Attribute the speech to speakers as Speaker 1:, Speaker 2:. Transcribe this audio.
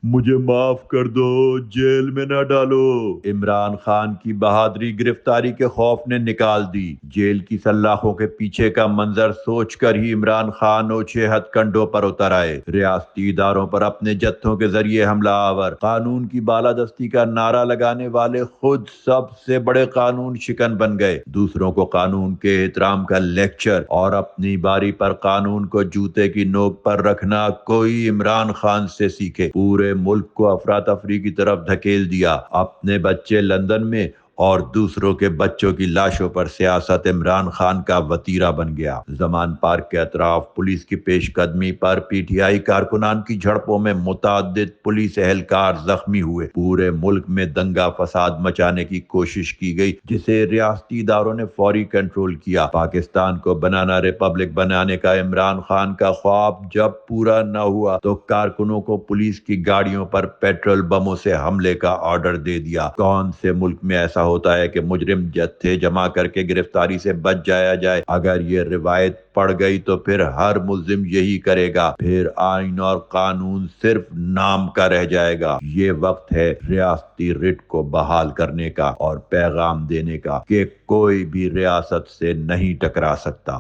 Speaker 1: مجھے معاف کر دو، جیل میں نہ ڈالو۔ عمران خان کی بہادری گرفتاری کے خوف نے نکال دی۔ جیل کی سلاخوں کے پیچھے کا منظر سوچ کر ہی عمران خان اونچے ہتھ کنڈوں پر اتر آئے۔ ریاستی اداروں پر اپنے جتھوں کے ذریعے حملہ آور، قانون کی بالادستی کا نعرہ لگانے والے خود سب سے بڑے قانون شکن بن گئے۔ دوسروں کو قانون کے احترام کا لیکچر اور اپنی باری پر قانون کو جوتے کی نوک پر رکھنا کوئی عمران خان سے سیکھے۔ پورے ملک کو افراتفری کی طرف دھکیل دیا۔ اپنے بچے لندن میں اور دوسروں کے بچوں کی لاشوں پر سیاست عمران خان کا وتیرہ بن گیا۔ زمان پارک کے اطراف پولیس کی پیش قدمی پر پی ٹی آئی کارکنان کی جھڑپوں میں متعدد پولیس اہلکار زخمی ہوئے۔ پورے ملک میں دنگا فساد مچانے کی کوشش کی گئی، جسے ریاستی اداروں نے فوری کنٹرول کیا۔ پاکستان کو بنانا ریپبلک بنانے کا عمران خان کا خواب جب پورا نہ ہوا تو کارکنوں کو پولیس کی گاڑیوں پر پیٹرول بموں سے حملے کا آرڈر دے دیا۔ کون سے ملک میں ایسا ہوتا ہے کہ مجرم جتھے جمع کر کے گرفتاری سے بچ جایا جائے؟ اگر یہ روایت پڑ گئی تو پھر ہر ملزم یہی کرے گا۔ پھر آئین اور قانون صرف نام کا رہ جائے گا۔ یہ وقت ہے ریاستی رٹ کو بحال کرنے کا اور پیغام دینے کا کہ کوئی بھی ریاست سے نہیں ٹکرا سکتا۔